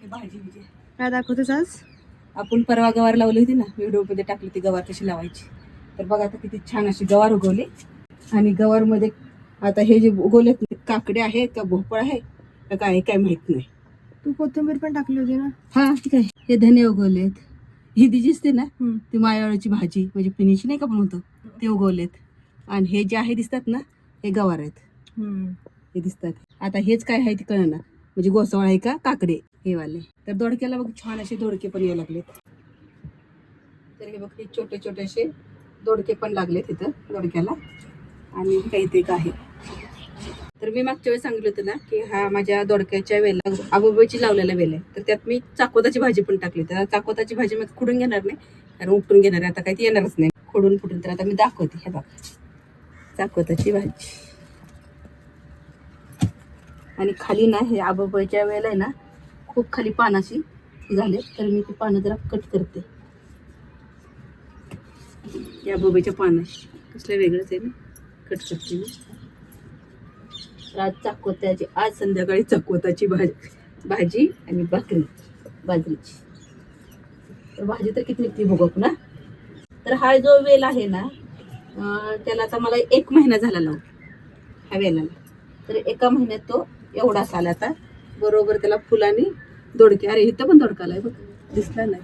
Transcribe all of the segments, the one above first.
भाजी म्हणजे काय दाखवतेस आज? आपण परवा गवार लावली होती ना, व्हिडिओमध्ये टाकली ती गवार कशी लावायची. तर बघा आता किती छान अशी गवार उगवली. आणि गवारमध्ये आता हे जे उगवले काकडे आहेत का भोपळा आहे का काय काय माहित नाही. तू कोथिंबीर पण टाकली होती ना? हा ठीक आहे. हे धने उगवलेत. ही ती दिसते ना ती मायाळूची भाजी म्हणजे पिनीची नाही का म्हणतो ते उगवलेत. आणि हे जे आहे दिसतात ना हे गवार आहेत. हे दिसतात. आता हेच काय आहे ते कळना म्हणजे गोसावळ आहे का काकडे हे वाले. तर दोडक्याला बघ छान असे दोडके पण यायला लागलेत. तर हे बघ हे छोटे छोटे असे दोडके पण लागलेत इथं दोडक्याला. आणि काही ते आहे. तर मी मागच्या वेळेस सांगितलं होतं ना की हा माझ्या दोडक्याच्या वेला आबोबाची लावलेला वेल आहे. तर त्यात मी चाकोताची भाजी पण टाकली. तर चाकोताची भाजी मी खोडून घेणार नाही कारण उपटून घेणार आहे. आता काही ती येणारच नाही खोडून फुटून. तर आता मी दाखवते. हे बघ चाकोताची भाजी. आणि खाली ना हे आबोबाच्या वेळेला आहे ना खूप खाली पानाची झाले. तर मी ती पानं जरा कट करते. या आबोबाच्या पानं कसल्या वेगळंच आहे ना कट करते मी. आज चाकोत्याची आज संध्याकाळी चाकोताची भाजी आणि भाकरी बाजरीची. तर भाजी तर किती निघते बघू ना. तर हा जो वेल आहे ना त्याला आता मला 1 महिना झाला लावून ह्या वेलाला. तर एका महिन्यात तो एवढा आला. आता बरोबर त्याला फुलांनी दोडके. अरे इथं पण दोडका आलाय बघ दिसला नाही.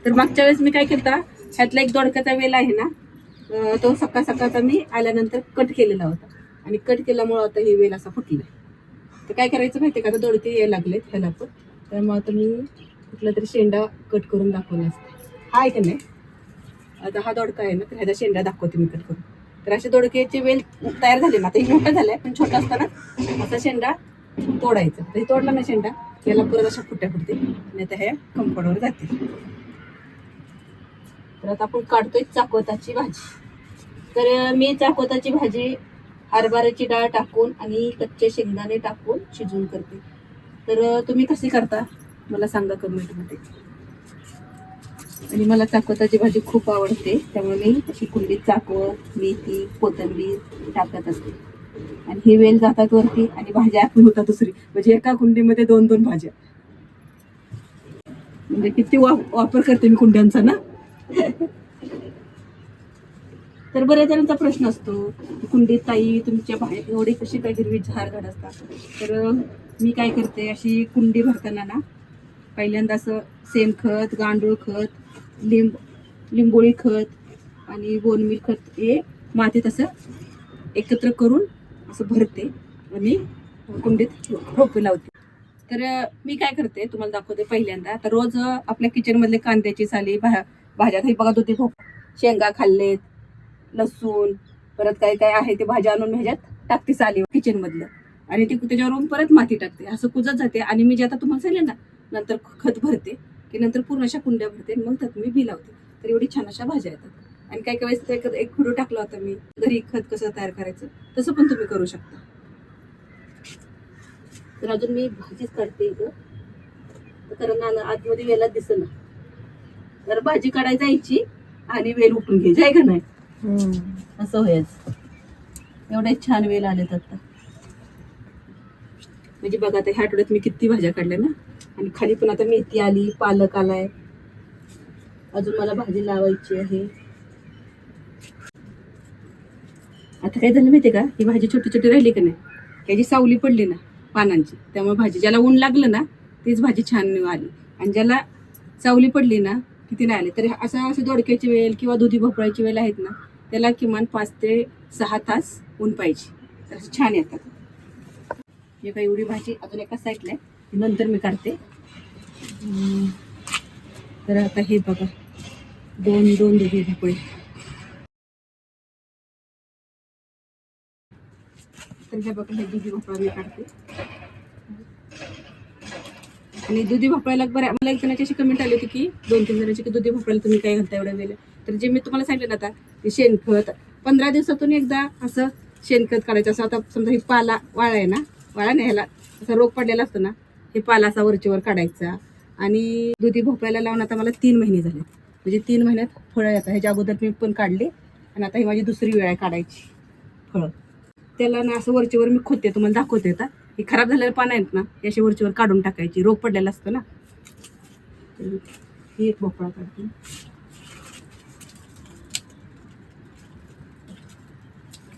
तर मागच्या वेळेस मी काय केलं ह्यातला एक दोडक्याचा वेल आहे ना तो सकाळ सकाळचा मी आल्यानंतर कट केलेला होता. आणि कट केल्यामुळं आता हे वेल असा फुटला. तर काय करायचं माहिती आहे का आता दोडके यायला लागलेत ह्याला पण. त्यामुळे आता मी कुठला तरी शेंडा कट करून दाखवला असते. हा आहे का नाही. आता हा दोडका आहे ना तर ह्याचा शेंडा दाखवते मी कट करून. तर असे दोडक्याचे वेल तयार झाले ना. आता हे मोठा झालाय पण छोटा असताना असा शेंडा तोडायचा. तर तोडला ना शेंडा याला परत अशा फुट्या फुटते आणि आता ह्या कंपाऊंडवर जाते. तर आता आपण काढतोय चाकोताची भाजी. तर मी चाकोताची भाजी हरभऱ्याची डाळ टाकून आणि कच्चे शेंगदाणे टाकून शिजवून करते. तर तुम्ही कशी करता मला सांगा कमेंटमध्ये. आणि मला चाकोताची भाजी खूप आवडते त्यामुळे मी अशी कुंडीत चाकवत मेथी कोथिंबीर टाकत असते. आणि हे वेल जातात वरती आणि भाज्या पण होतात दुसरी म्हणजे एका कुंडीमध्ये 2-2 भाज्या. म्हणजे किती वापर करते मी कुंड्यांचा ना. तर बऱ्याच जणांचा प्रश्न असतो कुंडीत ताई तुमच्या बाहेर एवढी कशी काय हिरवी झाड असतात. तर मी काय करते अशी कुंडी भरताना ना पहिल्यांदा असं शेणखत गांडूळ खत लिंबोळी खत आणि बोनमील खत हे मातीत असं एकत्र करून असं भरते आणि कुंडीत रोपे लावते. तर मी काय करते तुम्हाला दाखवते. पहिल्यांदा आता रोज आपल्या किचनमधले कांद्याची साली भाज्यात हे बघा दुधी शेंगा खाल्लेत लसूण परत काय काय आहे ते भाज्या आणून ह्याच्यात टाकते साली किचन मधलं. आणि ती त्याच्यावरून परत माती टाकते असं कुजत जाते. आणि मी जे आता तुम्हाला सांगितलं ना नंतर खत भरते की नंतर पूर्ण अशा कुंड्या भरते मग त्यात मी बी लावते. तर एवढी छान अशा भाज्या येतात. आणि काय काय वेळेस एक व्हिडिओ टाकला होता मी घरी खत कसं तयार करायचं तसं पण तुम्ही करू शकता. तर अजून मी भाजीच काढते इथं कारण आतमध्ये वेलात दिसत ना. तर भाजी काढायला जायची आणि वेल उठून घ्यायची आहे का नाही असं व्हायचं. एवढे छान वेल आलेत आता. म्हणजे बघा आता ह्या आठवड्यात मी किती भाज्या काढल्या ना. आणि खाली पण आता मेथी आली पालक आलाय. अजून मला भाजी लावायची आहे. आता काय झालं माहितीये का ही भाजी छोटी छोटी राहिली का नाही त्याची सावली पडली ना पानांची त्यामुळे भाजी ज्याला ऊन लागलं ना तीच भाजी छान आली. आणि ज्याला सावली पडली ना किती नाही आली. तर असे दोडक्याची वेल किंवा दुधी भोपळ्याची वेल आहेत ना त्याला किमान 5 ते 6 तास ऊन पाहिजे तर असं छान येतात. हे काही एवढी भाजी अजून एका साईडला आहे नंतर मी काढते. तर आता हे बघा 2 दुधी भोपळे. तर हे बघा हे दुधी भोपळा मी काढते. आणि दुधी भोपळ्याला मला एक जणाची अशी कमेंट आली होती की 2-3 जणांची की दुधी भोपळ्याला तुम्ही काय घालता एवढ्या वेळ. तर जे मी तुम्हाला सांगितलं ना आता ते शेणखत 15 दिवसातून एकदा असं शेणखत काढायचं. असं आता समजा ही पाला वाळा आहे ना वाळा नाही ह्याला असा रोग पडलेला असतो ना हे पाला असा वरचीवर काढायचा. आणि दुधी भोपळ्याला लावून आता मला 3 महिने झाले म्हणजे 3 महिन्यात फळं येतात. ह्याच्या अगोदर मी पण काढले आणि आता ही माझी दुसरी वेळ आहे काढायची फळं. त्याला ना असं वरचीवर मी खोदते, तुम्हाला दाखवते आता. हे खराब झालेले पानं आहेत ना, हे असे वरचीवर काढून टाकायची, रोग पडलेला असतो ना. तर ही एक भोपळा काढते.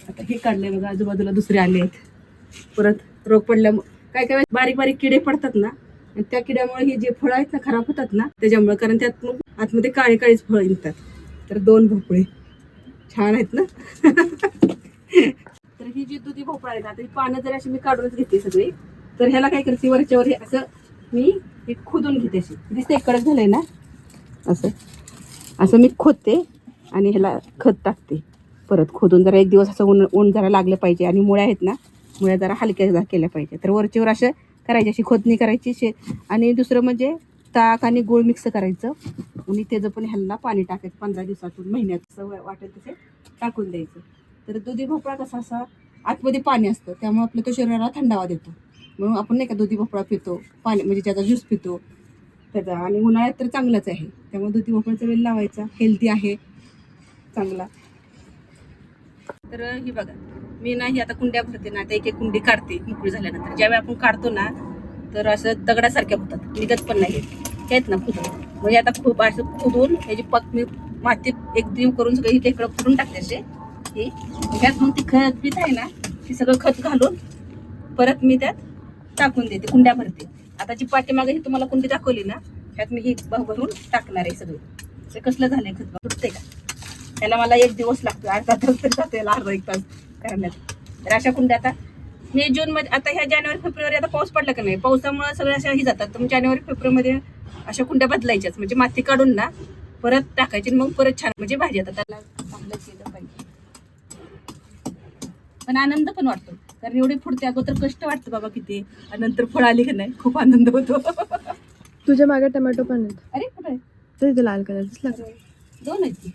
आता हे काढले बघा, आजूबाजूला दुसरे आले आहेत. परत रोग पडल्यामुळे काय काय बारीक बारीक किडे पडतात ना, आणि त्या किड्यामुळे हे जे फळं आहेत ना खराब होतात ना त्याच्यामुळे, कारण त्यात मग आतमध्ये काळे काळीच फळं निघतात. तर 2 भोपळे छान आहेत ना. तर ही जी दुधी भोपळा आहे ना, आता ही पानं जर अशी मी काढूनच घेते सगळी, तर ह्याला काय करते, वरच्यावर हे असं मी हे खोदून घेते. अशी दिसते कडक झालंय ना, असं असं मी खोदते आणि ह्याला खत टाकते. परत खोदून जरा एक दिवस असं ऊन जरा लागलं पाहिजे, आणि मुळ्या आहेत ना, मुळ्या जरा हलक्या केल्या पाहिजे. तर वरचीवर असं करायची, अशी खोदणी करायची. आणि दुसरं म्हणजे ताक आणि गूळ मिक्स करायचं, आणि त्याचं पण ह्याला पाणी टाकायचं 15 दिवसातून, महिन्यात असं वाटेल तसे टाकून द्यायचं. तर दुधी भोपळा कसा असा आतमध्ये पाणी असतं, त्यामुळे आपल्या तो शरीराला थंडावा देतो. म्हणून आपण नाही का दुधी भोपळा पितो, पाणी म्हणजे त्याचा ज्यूस पितो त्याचा. आणि उन्हाळ्यात तर चांगलंच आहे, त्यामुळे दुधी भोपळ्याचा वेल लावायचा, हेल्दी आहे चांगला. तर ही बघा, मी ना ही आता कुंड्या भरते ना, आता एक एक कुंडी काढते मोकळी झाल्यानंतर. ज्यावेळी आपण काढतो ना तर असं दगडासारख्या होतात, निघत पण नाही आहेत ना फुटून. म्हणजे आता खूप असं फुटून ह्याची मी माती एक दिव करून सगळं इथे इकडं फुटून टाकते असे. हे ह्यात मग ती खत बीत आहे ना, ती सगळं खत घालून परत मी त्यात टाकून देते, कुंड्या भरते. आता जी पाठीमागे ही तुम्हाला कुंडी दाखवली ना, ह्यात मी ही भरून टाकणार आहे सगळं. ते कसलं झालंय खत, फुटते का? त्याला मला 1 दिवस लागतो, अर्धा तास तरी जातो याला, अर्धा 1 तास करण्यात. तर अशा कुंड्या आता मे जून मध्ये, आता ह्या जानेवारी फेब्रुवारी आता पाऊस पडला का नाही, पावसामुळे सगळ्या अशा ही जातात. तर जानेवारी फेब्रुवारीमध्ये अशा कुंड्या बदलायच्याच, म्हणजे माती काढून ना परत टाकायची, मग परत छान म्हणजे भाजी येतात. त्याला चांगलं केलं पाहिजे, पण आनंद पण वाटतो. कारण एवढी फुटते, अगोदर कष्ट वाटतं बाबा किती, आणि नंतर फळ आली की नाही खूप आनंद होतो. तुझ्या मागे टोमॅटो पण आहेत. अरे कुठे आहे? तर इथे लाल कलर दिसला का? 2 आहेत की,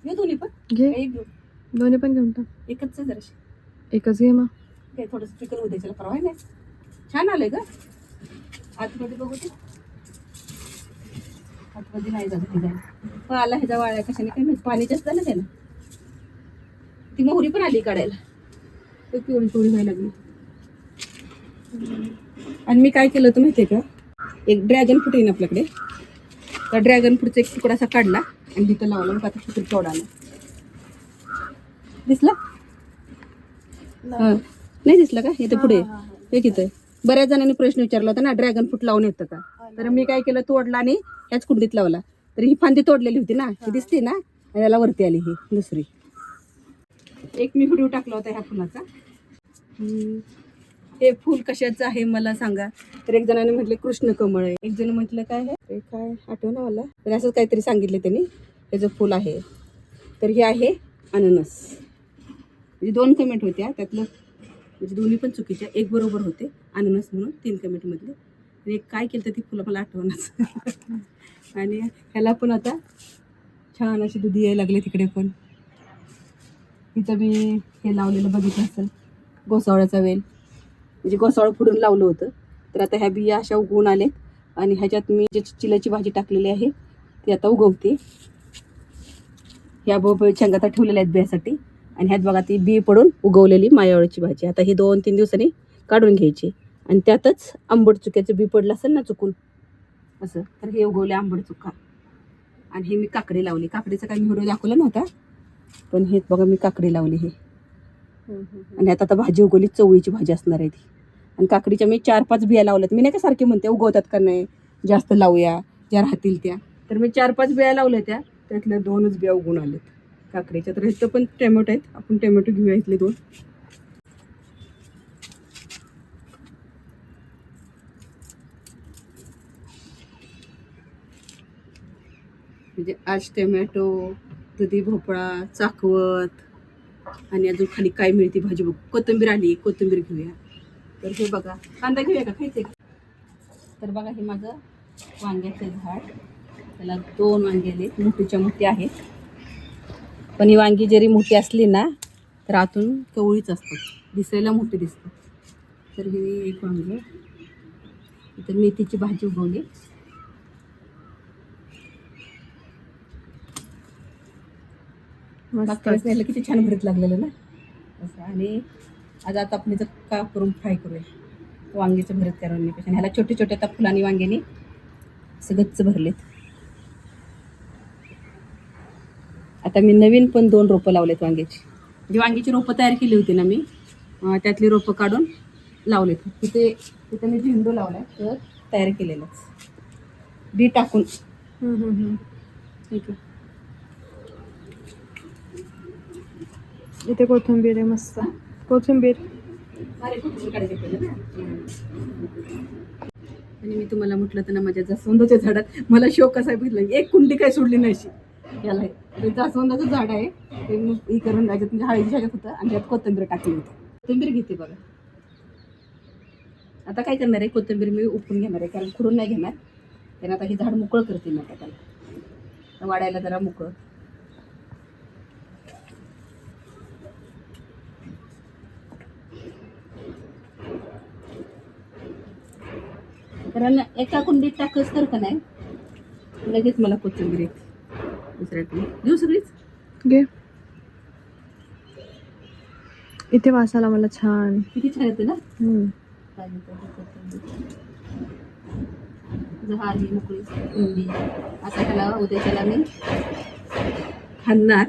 हे दोन्ही पण घे, एक घेऊ, दोन्ही पण घेऊन टाक. एकच आहे जराशी. एकच घे मग. काय थोडंसं चिकन होऊ द्यायचं, परवा नाही छान आलंय का आतमध्ये, बघू ते आतमध्ये नाही जात ते पण आला ह्याचा वाळ्या कशाने काय माहिती, पाणी जास्त झालं त्याला. ती मोहरी पण आली काढायला, तर पिवळी पिवळी व्हायला लागली. आणि मी काय केलं होतं माहितीये का, एक ड्रॅगन फ्रूट येईन आपल्याकडे, तर ड्रॅगन फ्रूटचा एक तुकडा असा काढला आणि तिथं लावला, मग आता किती केवढा आला दिसला? नाही दिसला का? इथे पुढे हे तिथं बऱ्याच जणांनी प्रश्न विचारला होता ना, ड्रॅगन फ्रूट लावून येतं का? तर मी काय केलं, तोडला आणि ह्याच कुंडीत लावला. तर ही फांदी तोडलेली होती ना, ही दिसते ना, आणि याला वरती आली ही दुसरी. एक मी व्हिडिओ टाकला होता ह्या फुलाचा. हे फुल कशाचं आहे मला सांगा. तर एक जणाने म्हटले कृष्ण कमळ आहे, एक जण म्हटलं काय आहे, काय आठवण मला, तर असंच काहीतरी सांगितलं त्यांनी. त्याचं फुल आहे, तर हे आहे अननस. म्हणजे 2 कमेंट होत्या त्यातलं, म्हणजे दोन्ही पण चुकीच्या, एक बरोबर होते अननस म्हणून 3 कमेंट मधले. आणि एक काय केलं तर ती फुलं मला आठवणच. आणि ह्याला पण आता छान अशी दुधी यायला लागले तिकडे पण. तिचं मी हे लावलेलं बघितलं असेल, गोसावळ्याचा वेल, म्हणजे गोसावळ फुडून लावलं होतं. तर आता ह्या बिया अशा उगवून आले, आणि ह्याच्यात मी जे चिलाची भाजी टाकलेली आहे ती आता उगवते. ह्या शेंगा आता ठेवलेल्या आहेत बियासाठी, आणि ह्यात बघा ती बी पडून उगवलेली मायावळीची भाजी. आता ही 2-3 दिवसांनी काढून घ्यायची. आणि त्यातच आंबट चुक्याचं बी पडलं असेल ना चुकून असं, तर हे उगवले आंबट चुका. आणि हे मी काकडी लावली, काकडीचा काही मी व्हिडिओ दाखवला नव्हता, पण हे बघा मी काकडी लावली हे. आणि आता भाजी उगवली, चवळीची भाजी असणार आहे ती. आणि काकडीच्या मी 4-5 बिया लावल्यात. मी नाही का सारखे म्हणते उगवतात का नाही, जास्त लावूया ज्या राहतील त्या. तर मी 4-5 बिया लावल्या त्या, त्यातल्या 2च बिया उगवून आल्यात काकडीच्या. तर इथं पण टोमॅटो आहेत, आपण टोमॅटो घेऊया इथले 2. म्हणजे आज टोमॅटो, दुधी भोपळा, चाकवत, आणि अजून खाली काय मिळते भाजी बघ, कोथिंबीर आली, कोथिंबीर घेऊया. तर हे बघा, कांदा घेऊया का, खायचे का? तर बघा हे माझं वांग्याचं झाड, त्याला 2 वांगे आले, मोठीच्या मोठी आहेत. पण ही वांगी जरी मोठी असली ना तर आतून कवळीच असतात, दिसायला मोठी दिसतात. तर हे एक वांग, इथं मेथीची भाजी उगवली. मागच्या वेळेस किती छान भरीत लागलेलं ना असं. आणि आज आता आपण इथं का करून फ्राय करूया वांगीचं भरत करण्यापेक्षा. ह्याला छोटे छोटे आता फुलांनी वांग्याने असं गच्च भरलेत. आता मी नवीन पण 2 रोपं लावलेत वांग्याची. म्हणजे वांग्याची रोपं तयार केली होती ना मी, त्यातली रोपं काढून लावलेत. तिथे मी झेंडू लावलाय तर तयार केलेलंच बी टाकून. ठीक आहे. इथे कोथिंबीर आहे मस्त. कोथिंबीर आणि मी तुम्हाला म्हटलं तर ना, माझ्या जास्वंदाच्या झाडात मला शोक कसा बघितला, एक कुंडी काय सोडली नाही अशी. याला ते जास्वंदाचं झाड आहे, ते मी हे करून त्याच्यात म्हणजे हळदी शाळेत होतं आणि त्यात कोथिंबीर टाकली होती. कोथिंबीर घेते बघा. आता काय करणार आहे, कोथिंबीर मी उपटून घेणार आहे, कारण खुडून नाही घेणार. तर आता हे झाड मोकळं करते मी आता त्याला वाढायला जरा मोकळं. कारण एका कुंडीत टाकच तर का नाही लगेच मला कोथिंबीर येते. दुसऱ्या कुंडीत घेऊ सगळीच घे. इथे वासाला मला छान. किती छान येते ना. हम्म. झाली मोकळी कुंडी. आता ह्याला उद्याच्याला मी खाणार,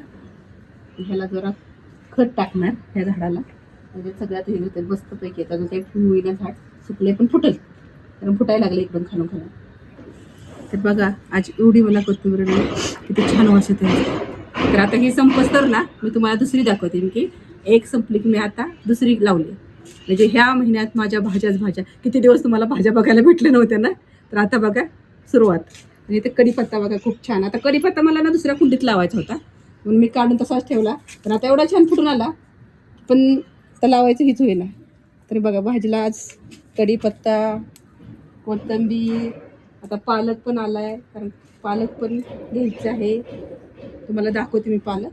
ह्याला जरा खत टाकणार ह्या झाडाला, म्हणजे सगळ्यात हे होते मस्तपैकी येतात. अजून काही होईना, झाड सुकले पण फुटेल, कारण फुटायला लागले एकदम खालून खालून. तर बघा आज एवढी मला कोथिंबीर किती छान वास येते. तर आता ही संपस तर ना मी तुम्हाला दुसरी दाखवते, की एक संपली की मी आता दुसरी लावली. म्हणजे ह्या महिन्यात माझ्या भाज्या किती दिवस तुम्हाला भाज्या बघायला भेटल्या नव्हत्या ना, तर आता बघा सुरुवात. आणि ते कढीपत्ता बघा खूप छान. आता कढीपत्ता मला ना दुसऱ्या कुंडीत लावायचा होता, म्हणून मी काढून तसाच ठेवला. पण आता एवढा छान फुटून आला, पण तर लावायचं हीच होईना. तर बघा भाजीला आज कढीपत्ता, कोथिंबीर, आता पालक पण आलाय, कारण पालक पण घ्यायचं आहे. तुम्हाला दाखवते मी पालक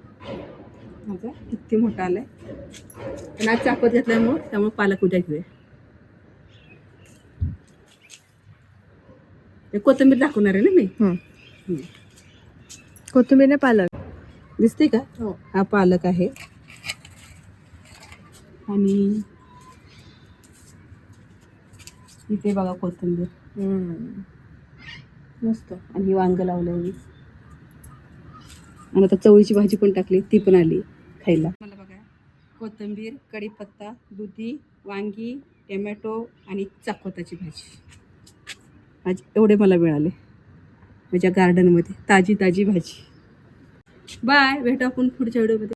माझा किती मोठा आलाय. पण आज चाकवत घेतल्यामुळं त्यामुळे पालक उद्या घेऊया. ते कोथिंबीर दाखवणार आहे ना मी. कोथिंबीर पालक दिसते का. हो. हा पालक आहे आणि इथे बघा कोथिंबीर मस्त. आणि ही वांग लावलंय मी. आणि आता चवळीची भाजी पण टाकली, ती पण आली खायला. मला बघा कोथिंबीर, कढीपत्ता, दुधी, वांगी, टोमॅटो आणि चाकवताची भाजी. आज एवढे मला मिळाले माझ्या गार्डनमध्ये, ताजी भाजी. बाय, भेटू आपण पुढच्या व्हिडिओमध्ये.